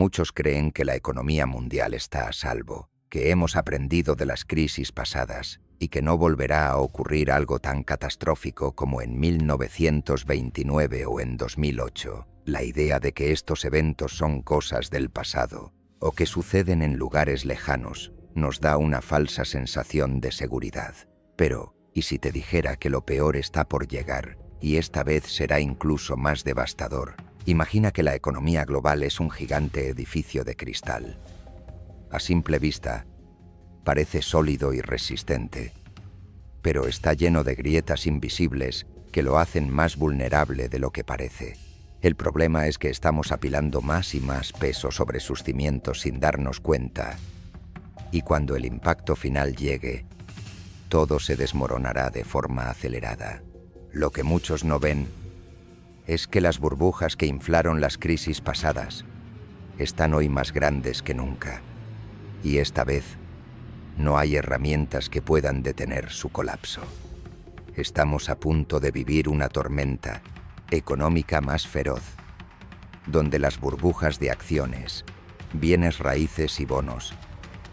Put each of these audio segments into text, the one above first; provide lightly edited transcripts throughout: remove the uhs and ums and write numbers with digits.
Muchos creen que la economía mundial está a salvo, que hemos aprendido de las crisis pasadas y que no volverá a ocurrir algo tan catastrófico como en 1929 o en 2008. La idea de que estos eventos son cosas del pasado o que suceden en lugares lejanos nos da una falsa sensación de seguridad. Pero, ¿y si te dijera que lo peor está por llegar y esta vez será incluso más devastador? Imagina que la economía global es un gigante edificio de cristal. A simple vista, parece sólido y resistente, pero está lleno de grietas invisibles que lo hacen más vulnerable de lo que parece. El problema es que estamos apilando más y más peso sobre sus cimientos sin darnos cuenta, y cuando el impacto final llegue, todo se desmoronará de forma acelerada. Lo que muchos no ven es que las burbujas que inflaron las crisis pasadas están hoy más grandes que nunca, y esta vez no hay herramientas que puedan detener su colapso. Estamos a punto de vivir una tormenta económica más feroz, donde las burbujas de acciones, bienes raíces y bonos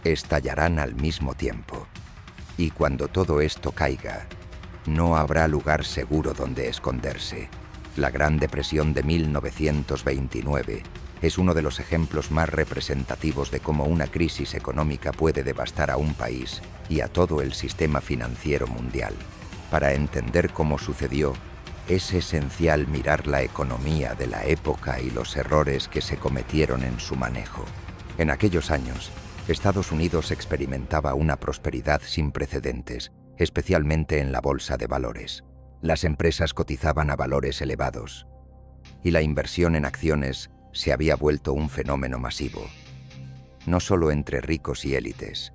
estallarán al mismo tiempo. Y cuando todo esto caiga, no habrá lugar seguro donde esconderse. La Gran Depresión de 1929 es uno de los ejemplos más representativos de cómo una crisis económica puede devastar a un país y a todo el sistema financiero mundial. Para entender cómo sucedió, es esencial mirar la economía de la época y los errores que se cometieron en su manejo. En aquellos años, Estados Unidos experimentaba una prosperidad sin precedentes, especialmente en la bolsa de valores. Las empresas cotizaban a valores elevados, y la inversión en acciones se había vuelto un fenómeno masivo, no solo entre ricos y élites,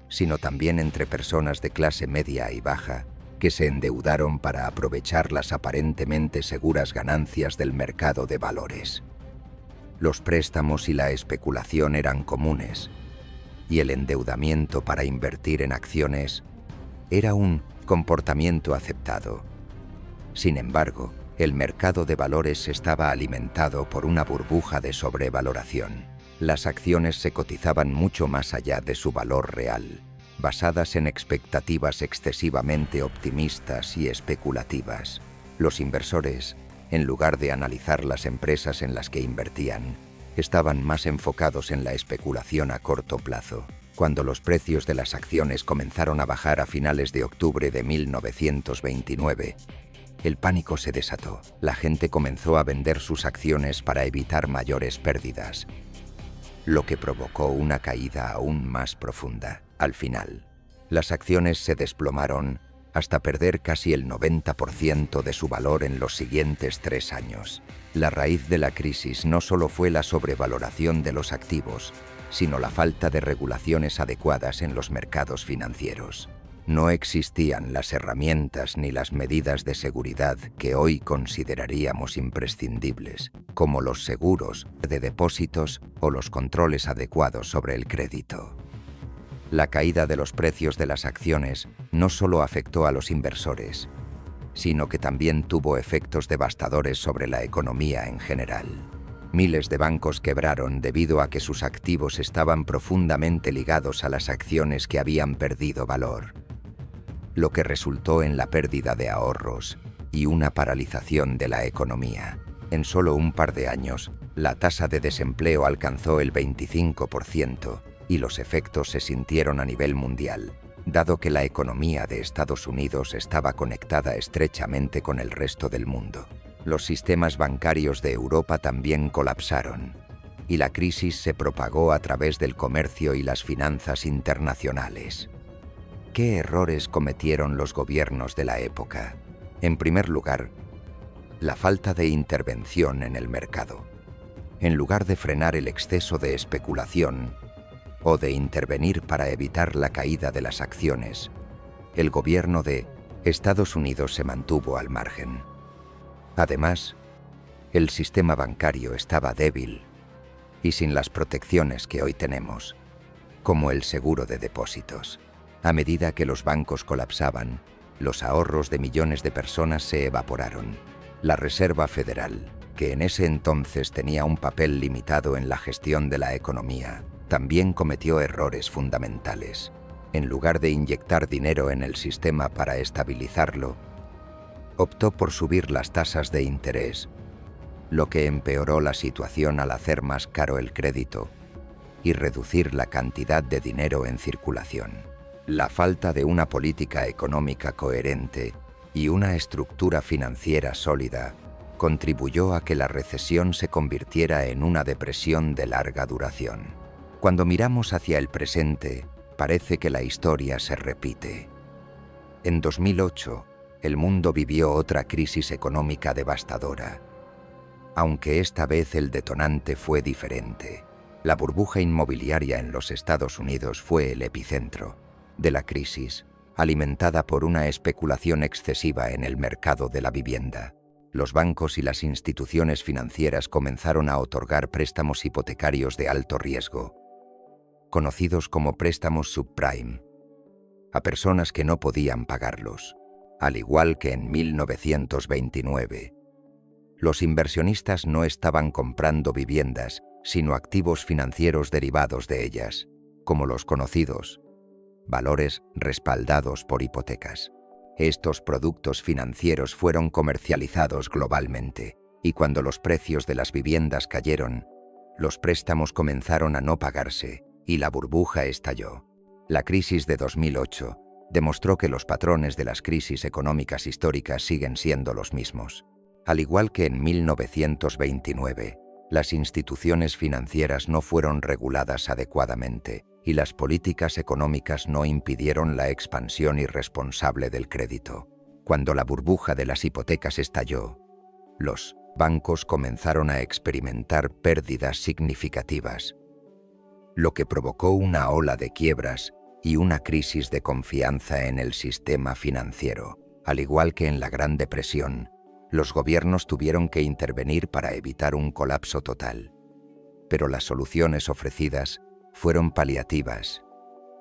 sino también entre personas de clase media y baja que se endeudaron para aprovechar las aparentemente seguras ganancias del mercado de valores. Los préstamos y la especulación eran comunes, y el endeudamiento para invertir en acciones era un comportamiento aceptado. Sin embargo, el mercado de valores estaba alimentado por una burbuja de sobrevaloración. Las acciones se cotizaban mucho más allá de su valor real, basadas en expectativas excesivamente optimistas y especulativas. Los inversores, en lugar de analizar las empresas en las que invertían, estaban más enfocados en la especulación a corto plazo. Cuando los precios de las acciones comenzaron a bajar a finales de octubre de 1929, el pánico se desató. La gente comenzó a vender sus acciones para evitar mayores pérdidas, lo que provocó una caída aún más profunda. Al final, las acciones se desplomaron hasta perder casi el 90% de su valor en los siguientes 3 años. La raíz de la crisis no solo fue la sobrevaloración de los activos, sino la falta de regulaciones adecuadas en los mercados financieros. No existían las herramientas ni las medidas de seguridad que hoy consideraríamos imprescindibles, como los seguros de depósitos o los controles adecuados sobre el crédito. La caída de los precios de las acciones no solo afectó a los inversores, sino que también tuvo efectos devastadores sobre la economía en general. Miles de bancos quebraron debido a que sus activos estaban profundamente ligados a las acciones que habían perdido valor, lo que resultó en la pérdida de ahorros y una paralización de la economía. En solo un par de años, la tasa de desempleo alcanzó el 25% y los efectos se sintieron a nivel mundial, dado que la economía de Estados Unidos estaba conectada estrechamente con el resto del mundo. Los sistemas bancarios de Europa también colapsaron, y la crisis se propagó a través del comercio y las finanzas internacionales. ¿Qué errores cometieron los gobiernos de la época? En primer lugar, la falta de intervención en el mercado. En lugar de frenar el exceso de especulación o de intervenir para evitar la caída de las acciones, el gobierno de Estados Unidos se mantuvo al margen. Además, el sistema bancario estaba débil y sin las protecciones que hoy tenemos, como el seguro de depósitos. A medida que los bancos colapsaban, los ahorros de millones de personas se evaporaron. La Reserva Federal, que en ese entonces tenía un papel limitado en la gestión de la economía, también cometió errores fundamentales. En lugar de inyectar dinero en el sistema para estabilizarlo, optó por subir las tasas de interés, lo que empeoró la situación al hacer más caro el crédito y reducir la cantidad de dinero en circulación. La falta de una política económica coherente y una estructura financiera sólida contribuyó a que la recesión se convirtiera en una depresión de larga duración. Cuando miramos hacia el presente, parece que la historia se repite. En 2008, el mundo vivió otra crisis económica devastadora, aunque esta vez el detonante fue diferente. La burbuja inmobiliaria en los Estados Unidos fue el epicentro de la crisis, alimentada por una especulación excesiva en el mercado de la vivienda. Los bancos y las instituciones financieras comenzaron a otorgar préstamos hipotecarios de alto riesgo, conocidos como préstamos subprime, a personas que no podían pagarlos. Al igual que en 1929, los inversionistas no estaban comprando viviendas, sino activos financieros derivados de ellas, como los conocidos valores respaldados por hipotecas. Estos productos financieros fueron comercializados globalmente, y cuando los precios de las viviendas cayeron, los préstamos comenzaron a no pagarse, y la burbuja estalló. La crisis de 2008 demostró que los patrones de las crisis económicas históricas siguen siendo los mismos. Al igual que en 1929, las instituciones financieras no fueron reguladas adecuadamente y las políticas económicas no impidieron la expansión irresponsable del crédito. Cuando la burbuja de las hipotecas estalló, los bancos comenzaron a experimentar pérdidas significativas, lo que provocó una ola de quiebras y una crisis de confianza en el sistema financiero. Al igual que en la Gran Depresión, los gobiernos tuvieron que intervenir para evitar un colapso total. Pero las soluciones ofrecidas fueron paliativas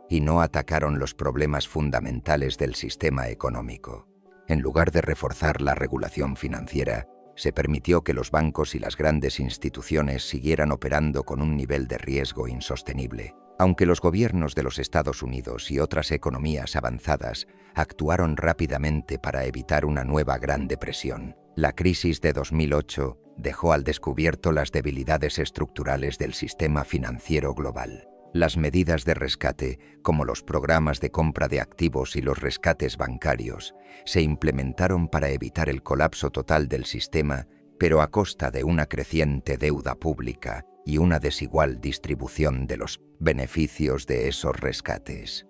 y no atacaron los problemas fundamentales del sistema económico. En lugar de reforzar la regulación financiera, se permitió que los bancos y las grandes instituciones siguieran operando con un nivel de riesgo insostenible. Aunque los gobiernos de los Estados Unidos y otras economías avanzadas actuaron rápidamente para evitar una nueva Gran Depresión, la crisis de 2008 dejó al descubierto las debilidades estructurales del sistema financiero global. Las medidas de rescate, como los programas de compra de activos y los rescates bancarios, se implementaron para evitar el colapso total del sistema, pero a costa de una creciente deuda pública y una desigual distribución de los beneficios de esos rescates.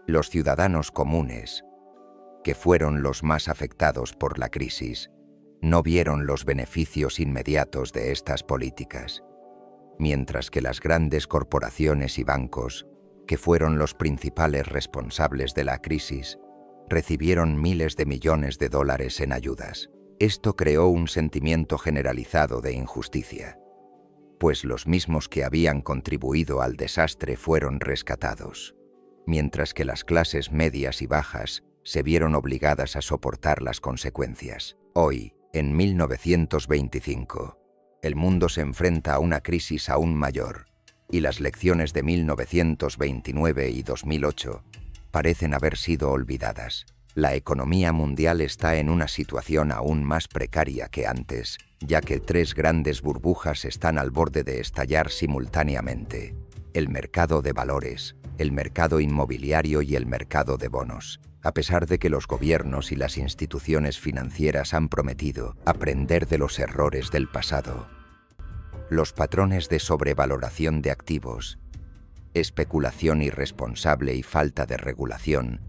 Los ciudadanos comunes, que fueron los más afectados por la crisis, no vieron los beneficios inmediatos de estas políticas, mientras que las grandes corporaciones y bancos, que fueron los principales responsables de la crisis, recibieron miles de millones de dólares en ayudas. Esto creó un sentimiento generalizado de injusticia, pues los mismos que habían contribuido al desastre fueron rescatados, mientras que las clases medias y bajas se vieron obligadas a soportar las consecuencias. Hoy, en 1925, el mundo se enfrenta a una crisis aún mayor, y las lecciones de 1929 y 2008 parecen haber sido olvidadas. La economía mundial está en una situación aún más precaria que antes, ya que tres grandes burbujas están al borde de estallar simultáneamente: el mercado de valores, el mercado inmobiliario y el mercado de bonos. A pesar de que los gobiernos y las instituciones financieras han prometido aprender de los errores del pasado, los patrones de sobrevaloración de activos, especulación irresponsable y falta de regulación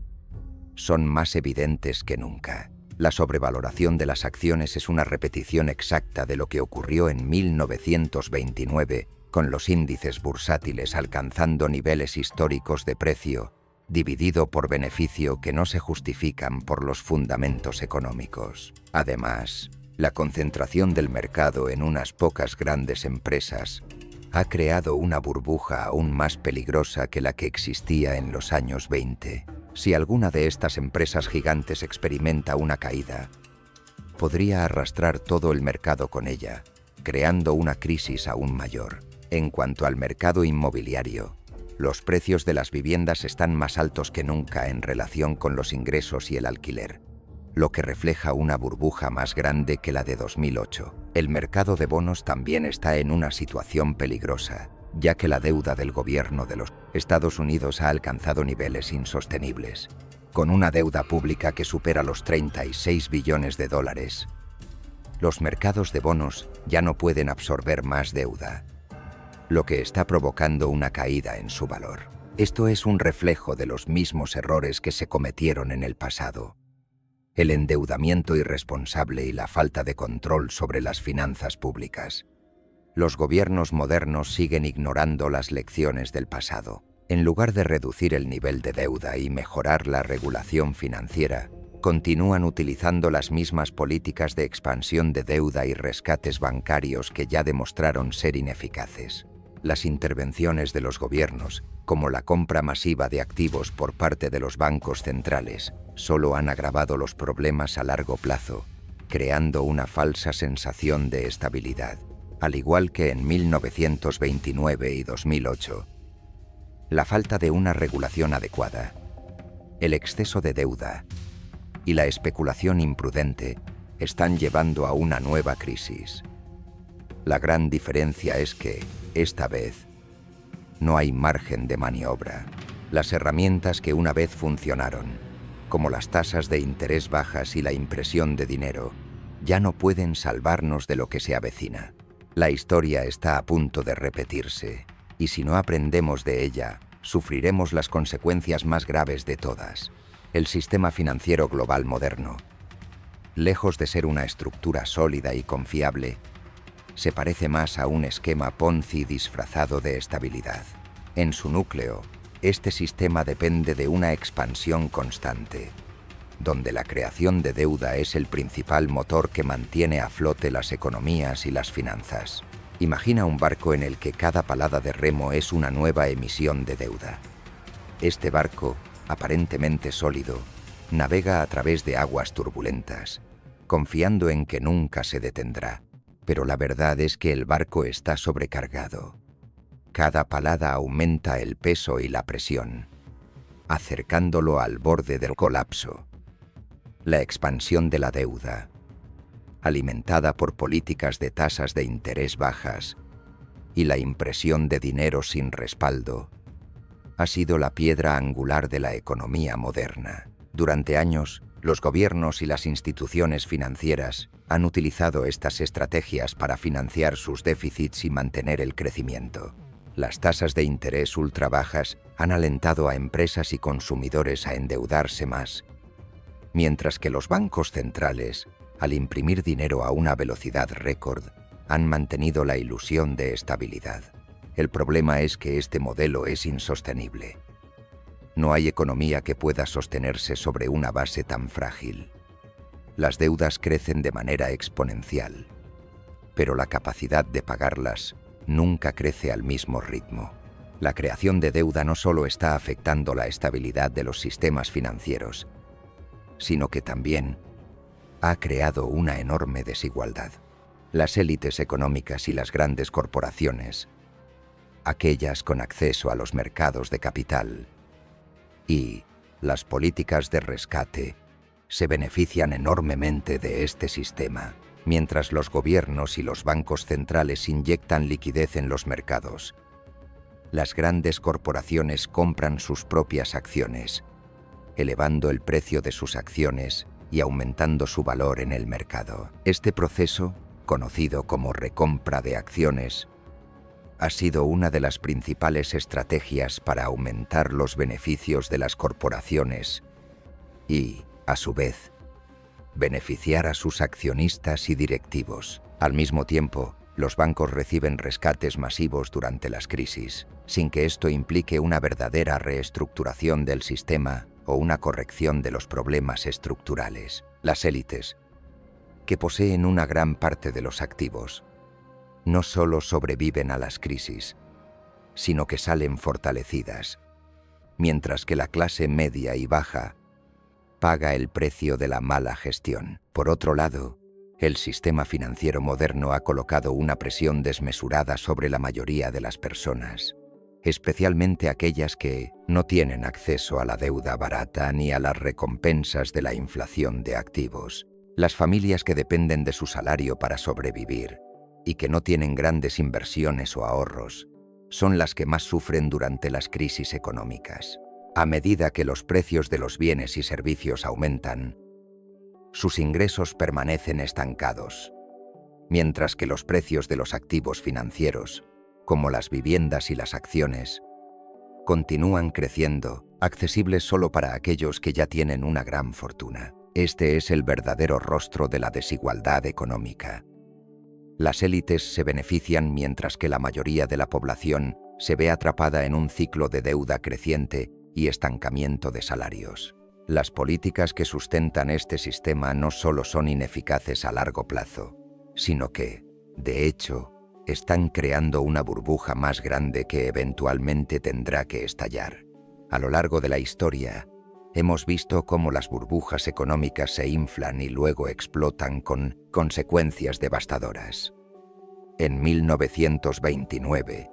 son más evidentes que nunca. La sobrevaloración de las acciones es una repetición exacta de lo que ocurrió en 1929, con los índices bursátiles alcanzando niveles históricos de precio dividido por beneficio que no se justifican por los fundamentos económicos. Además, la concentración del mercado en unas pocas grandes empresas ha creado una burbuja aún más peligrosa que la que existía en los años 20. Si alguna de estas empresas gigantes experimenta una caída, podría arrastrar todo el mercado con ella, creando una crisis aún mayor. En cuanto al mercado inmobiliario, los precios de las viviendas están más altos que nunca en relación con los ingresos y el alquiler, lo que refleja una burbuja más grande que la de 2008. El mercado de bonos también está en una situación peligrosa, ya que la deuda del gobierno de los Estados Unidos ha alcanzado niveles insostenibles, con una deuda pública que supera los 36 billones de dólares. Los mercados de bonos ya no pueden absorber más deuda, lo que está provocando una caída en su valor. Esto es un reflejo de los mismos errores que se cometieron en el pasado: el endeudamiento irresponsable y la falta de control sobre las finanzas públicas. Los gobiernos modernos siguen ignorando las lecciones del pasado. En lugar de reducir el nivel de deuda y mejorar la regulación financiera, continúan utilizando las mismas políticas de expansión de deuda y rescates bancarios que ya demostraron ser ineficaces. Las intervenciones de los gobiernos, como la compra masiva de activos por parte de los bancos centrales, solo han agravado los problemas a largo plazo, creando una falsa sensación de estabilidad. Al igual que en 1929 y 2008, la falta de una regulación adecuada, el exceso de deuda y la especulación imprudente están llevando a una nueva crisis. La gran diferencia es que, esta vez, no hay margen de maniobra. Las herramientas que una vez funcionaron, como las tasas de interés bajas y la impresión de dinero, ya no pueden salvarnos de lo que se avecina. La historia está a punto de repetirse, y si no aprendemos de ella, sufriremos las consecuencias más graves de todas. El sistema financiero global moderno, lejos de ser una estructura sólida y confiable, se parece más a un esquema Ponzi disfrazado de estabilidad. En su núcleo, este sistema depende de una expansión constante, donde la creación de deuda es el principal motor que mantiene a flote las economías y las finanzas. Imagina un barco en el que cada palada de remo es una nueva emisión de deuda. Este barco, aparentemente sólido, navega a través de aguas turbulentas, confiando en que nunca se detendrá. Pero la verdad es que el barco está sobrecargado. Cada palada aumenta el peso y la presión, acercándolo al borde del colapso. La expansión de la deuda, alimentada por políticas de tasas de interés bajas y la impresión de dinero sin respaldo, ha sido la piedra angular de la economía moderna. Durante años, los gobiernos y las instituciones financieras han utilizado estas estrategias para financiar sus déficits y mantener el crecimiento. Las tasas de interés ultra bajas han alentado a empresas y consumidores a endeudarse más, mientras que los bancos centrales, al imprimir dinero a una velocidad récord, han mantenido la ilusión de estabilidad. El problema es que este modelo es insostenible. No hay economía que pueda sostenerse sobre una base tan frágil. Las deudas crecen de manera exponencial, pero la capacidad de pagarlas nunca crece al mismo ritmo. La creación de deuda no solo está afectando la estabilidad de los sistemas financieros, sino que también ha creado una enorme desigualdad. Las élites económicas y las grandes corporaciones, aquellas con acceso a los mercados de capital, y las políticas de rescate se benefician enormemente de este sistema, mientras los gobiernos y los bancos centrales inyectan liquidez en los mercados. Las grandes corporaciones compran sus propias acciones, elevando el precio de sus acciones y aumentando su valor en el mercado. Este proceso, conocido como recompra de acciones, ha sido una de las principales estrategias para aumentar los beneficios de las corporaciones y, a su vez, beneficiar a sus accionistas y directivos. Al mismo tiempo, los bancos reciben rescates masivos durante las crisis, sin que esto implique una verdadera reestructuración del sistema o una corrección de los problemas estructurales. Las élites, que poseen una gran parte de los activos, no solo sobreviven a las crisis, sino que salen fortalecidas, mientras que la clase media y baja paga el precio de la mala gestión. Por otro lado, El sistema financiero moderno ha colocado una presión desmesurada sobre la mayoría de las personas, especialmente aquellas que no tienen acceso a la deuda barata ni a las recompensas de la inflación de activos. Las familias que dependen de su salario para sobrevivir y que no tienen grandes inversiones o ahorros son las que más sufren durante las crisis económicas. A medida que los precios de los bienes y servicios aumentan, sus ingresos permanecen estancados, mientras que los precios de los activos financieros, como las viviendas y las acciones, continúan creciendo, accesibles solo para aquellos que ya tienen una gran fortuna. Este es el verdadero rostro de la desigualdad económica. Las élites se benefician mientras que la mayoría de la población se ve atrapada en un ciclo de deuda creciente y estancamiento de salarios. Las políticas que sustentan este sistema no solo son ineficaces a largo plazo, sino que, de hecho, están creando una burbuja más grande que eventualmente tendrá que estallar. A lo largo de la historia, hemos visto cómo las burbujas económicas se inflan y luego explotan con consecuencias devastadoras. En 1929,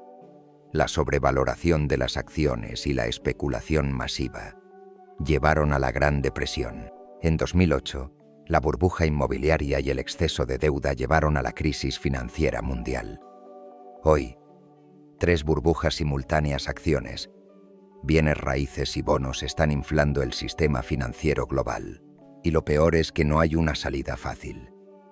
la sobrevaloración de las acciones y la especulación masiva llevaron a la Gran Depresión. En 2008, la burbuja inmobiliaria y el exceso de deuda llevaron a la crisis financiera mundial. Hoy, 3 burbujas simultáneas: acciones, bienes raíces y bonos están inflando el sistema financiero global. Y lo peor es que no hay una salida fácil.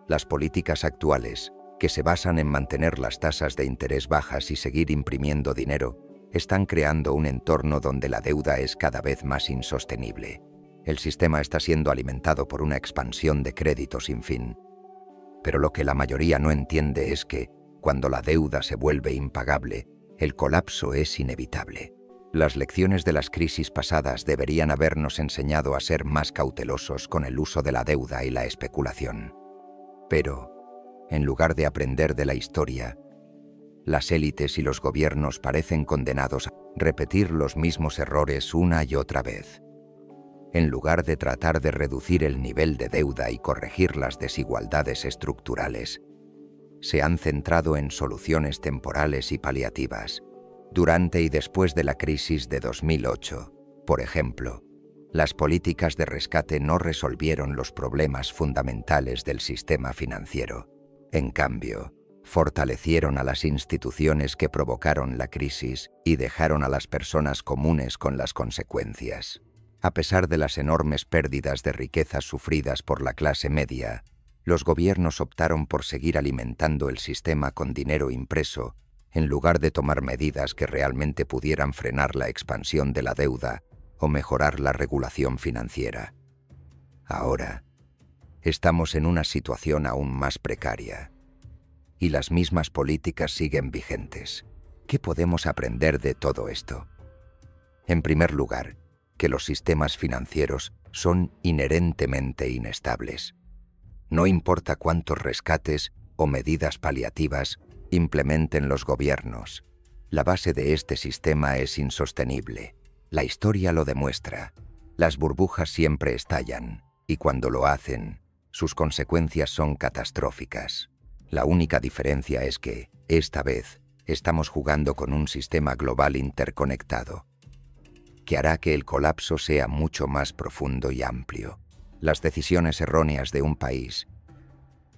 Las políticas actuales, que se basan en mantener las tasas de interés bajas y seguir imprimiendo dinero, están creando un entorno donde la deuda es cada vez más insostenible. El sistema está siendo alimentado por una expansión de crédito sin fin. Pero lo que la mayoría no entiende es que, cuando la deuda se vuelve impagable, el colapso es inevitable. Las lecciones de las crisis pasadas deberían habernos enseñado a ser más cautelosos con el uso de la deuda y la especulación. Pero, en lugar de aprender de la historia, las élites y los gobiernos parecen condenados a repetir los mismos errores una y otra vez. En lugar de tratar de reducir el nivel de deuda y corregir las desigualdades estructurales, se han centrado en soluciones temporales y paliativas. Durante y después de la crisis de 2008, por ejemplo, las políticas de rescate no resolvieron los problemas fundamentales del sistema financiero. En cambio, fortalecieron a las instituciones que provocaron la crisis y dejaron a las personas comunes con las consecuencias. A pesar de las enormes pérdidas de riqueza sufridas por la clase media, los gobiernos optaron por seguir alimentando el sistema con dinero impreso, en lugar de tomar medidas que realmente pudieran frenar la expansión de la deuda o mejorar la regulación financiera. Ahora, estamos en una situación aún más precaria, y las mismas políticas siguen vigentes. ¿Qué podemos aprender de todo esto? En primer lugar, que los sistemas financieros son inherentemente inestables. No importa cuántos rescates o medidas paliativas implementen los gobiernos, la base de este sistema es insostenible. La historia lo demuestra. Las burbujas siempre estallan, y cuando lo hacen, sus consecuencias son catastróficas. La única diferencia es que, esta vez, estamos jugando con un sistema global interconectado, que hará que el colapso sea mucho más profundo y amplio. Las decisiones erróneas de un país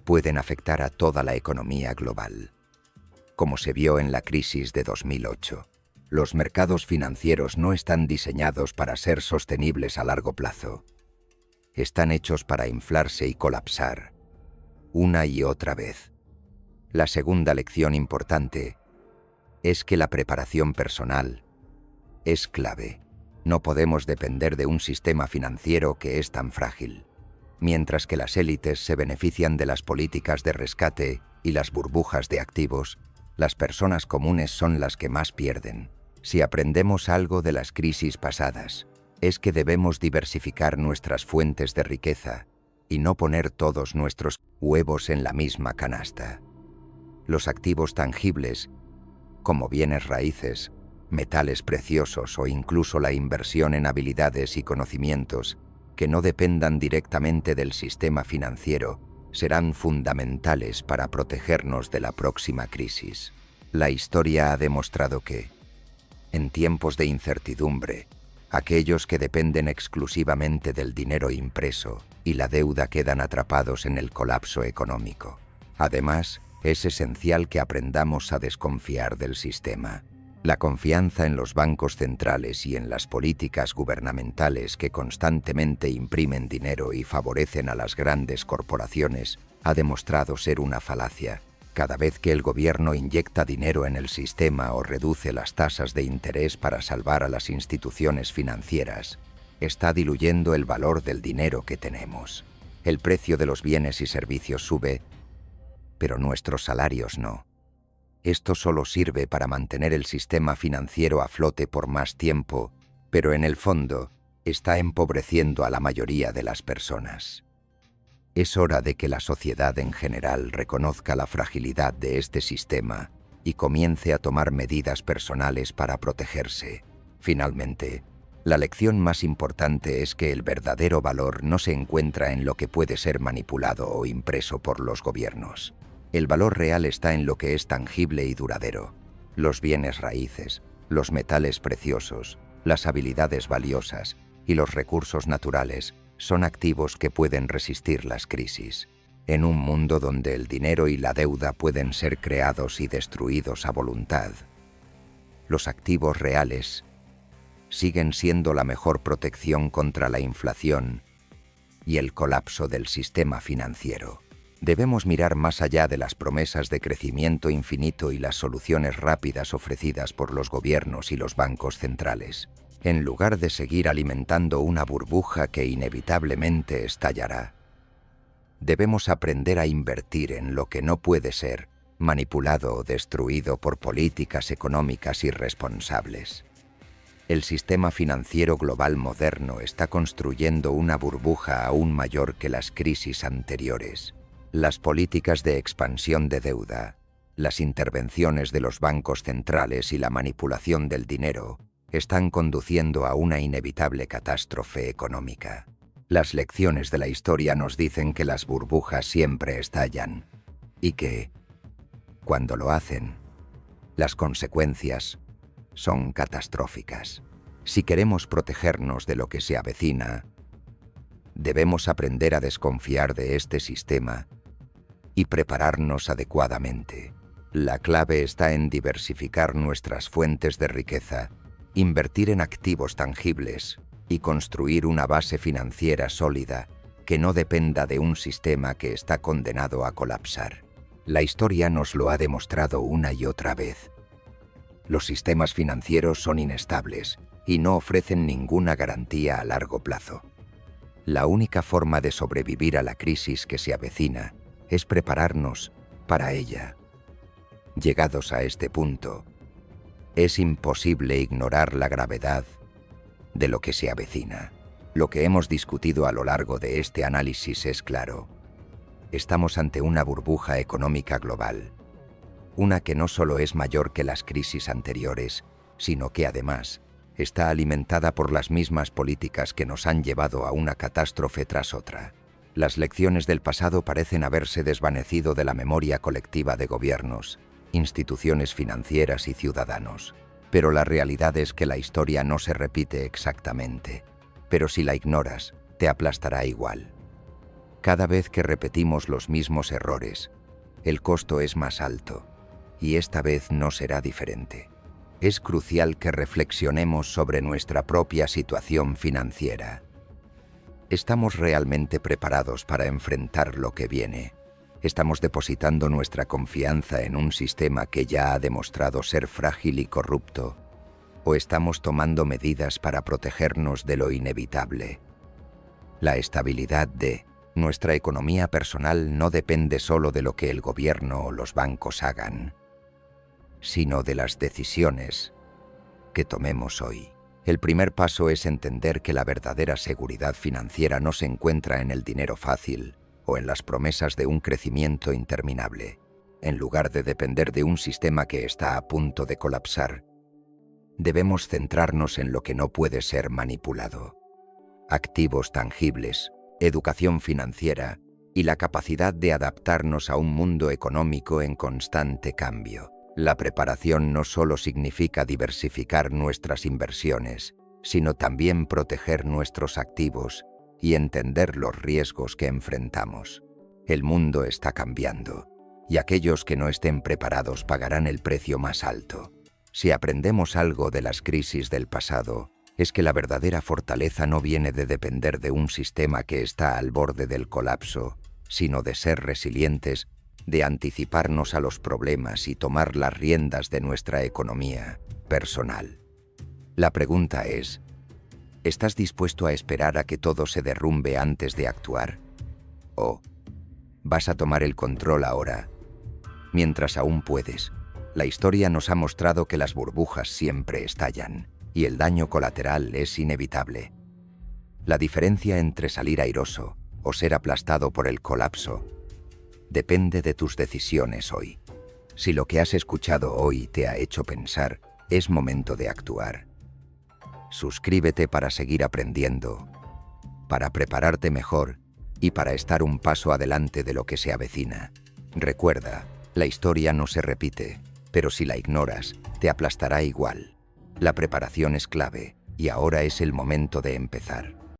pueden afectar a toda la economía global. Como se vio en la crisis de 2008, los mercados financieros no están diseñados para ser sostenibles a largo plazo. Están hechos para inflarse y colapsar, una y otra vez. La segunda lección importante es que la preparación personal es clave. No podemos depender de un sistema financiero que es tan frágil. Mientras que las élites se benefician de las políticas de rescate y las burbujas de activos, las personas comunes son las que más pierden. Si aprendemos algo de las crisis pasadas, es que debemos diversificar nuestras fuentes de riqueza y no poner todos nuestros huevos en la misma canasta. Los activos tangibles, como bienes raíces, metales preciosos o incluso la inversión en habilidades y conocimientos que no dependan directamente del sistema financiero, serán fundamentales para protegernos de la próxima crisis. La historia ha demostrado que, en tiempos de incertidumbre, aquellos que dependen exclusivamente del dinero impreso y la deuda quedan atrapados en el colapso económico. Además, es esencial que aprendamos a desconfiar del sistema. La confianza en los bancos centrales y en las políticas gubernamentales que constantemente imprimen dinero y favorecen a las grandes corporaciones ha demostrado ser una falacia. Cada vez que el gobierno inyecta dinero en el sistema o reduce las tasas de interés para salvar a las instituciones financieras, está diluyendo el valor del dinero que tenemos. El precio de los bienes y servicios sube, pero nuestros salarios no. Esto solo sirve para mantener el sistema financiero a flote por más tiempo, pero en el fondo está empobreciendo a la mayoría de las personas. Es hora de que la sociedad en general reconozca la fragilidad de este sistema y comience a tomar medidas personales para protegerse. Finalmente, la lección más importante es que el verdadero valor no se encuentra en lo que puede ser manipulado o impreso por los gobiernos. El valor real está en lo que es tangible y duradero: los bienes raíces, los metales preciosos, las habilidades valiosas y los recursos naturales son activos que pueden resistir las crisis. En un mundo donde el dinero y la deuda pueden ser creados y destruidos a voluntad, los activos reales siguen siendo la mejor protección contra la inflación y el colapso del sistema financiero. Debemos mirar más allá de las promesas de crecimiento infinito y las soluciones rápidas ofrecidas por los gobiernos y los bancos centrales. En lugar de seguir alimentando una burbuja que inevitablemente estallará, debemos aprender a invertir en lo que no puede ser manipulado o destruido por políticas económicas irresponsables. El sistema financiero global moderno está construyendo una burbuja aún mayor que las crisis anteriores. Las políticas de expansión de deuda, las intervenciones de los bancos centrales y la manipulación del dinero están conduciendo a una inevitable catástrofe económica. Las lecciones de la historia nos dicen que las burbujas siempre estallan y que, cuando lo hacen, las consecuencias son catastróficas. Si queremos protegernos de lo que se avecina, debemos aprender a desconfiar de este sistema y prepararnos adecuadamente. La clave está en diversificar nuestras fuentes de riqueza, invertir en activos tangibles y construir una base financiera sólida que no dependa de un sistema que está condenado a colapsar. La historia nos lo ha demostrado una y otra vez. Los sistemas financieros son inestables y no ofrecen ninguna garantía a largo plazo. La única forma de sobrevivir a la crisis que se avecina es prepararnos para ella. Llegados a este punto, es imposible ignorar la gravedad de lo que se avecina. Lo que hemos discutido a lo largo de este análisis es claro. Estamos ante una burbuja económica global, una que no solo es mayor que las crisis anteriores, sino que además está alimentada por las mismas políticas que nos han llevado a una catástrofe tras otra. Las lecciones del pasado parecen haberse desvanecido de la memoria colectiva de gobiernos, instituciones financieras y ciudadanos. Pero la realidad es que la historia no se repite exactamente. Pero si la ignoras, te aplastará igual. Cada vez que repetimos los mismos errores, el costo es más alto, y esta vez no será diferente. Es crucial que reflexionemos sobre nuestra propia situación financiera. ¿Estamos realmente preparados para enfrentar lo que viene? ¿Estamos depositando nuestra confianza en un sistema que ya ha demostrado ser frágil y corrupto? ¿O estamos tomando medidas para protegernos de lo inevitable? La estabilidad de nuestra economía personal no depende solo de lo que el gobierno o los bancos hagan, sino de las decisiones que tomemos hoy. El primer paso es entender que la verdadera seguridad financiera no se encuentra en el dinero fácil o en las promesas de un crecimiento interminable. En lugar de depender de un sistema que está a punto de colapsar, debemos centrarnos en lo que no puede ser manipulado: activos tangibles, educación financiera y la capacidad de adaptarnos a un mundo económico en constante cambio. La preparación no solo significa diversificar nuestras inversiones, sino también proteger nuestros activos y entender los riesgos que enfrentamos. El mundo está cambiando, y aquellos que no estén preparados pagarán el precio más alto. Si aprendemos algo de las crisis del pasado, es que la verdadera fortaleza no viene de depender de un sistema que está al borde del colapso, sino de ser resilientes, de anticiparnos a los problemas y tomar las riendas de nuestra economía personal. La pregunta es, ¿estás dispuesto a esperar a que todo se derrumbe antes de actuar? ¿O vas a tomar el control ahora, mientras aún puedes? La historia nos ha mostrado que las burbujas siempre estallan, y el daño colateral es inevitable. La diferencia entre salir airoso o ser aplastado por el colapso depende de tus decisiones hoy. Si lo que has escuchado hoy te ha hecho pensar, es momento de actuar. Suscríbete para seguir aprendiendo, para prepararte mejor y para estar un paso adelante de lo que se avecina. Recuerda, la historia no se repite, pero si la ignoras, te aplastará igual. La preparación es clave y ahora es el momento de empezar.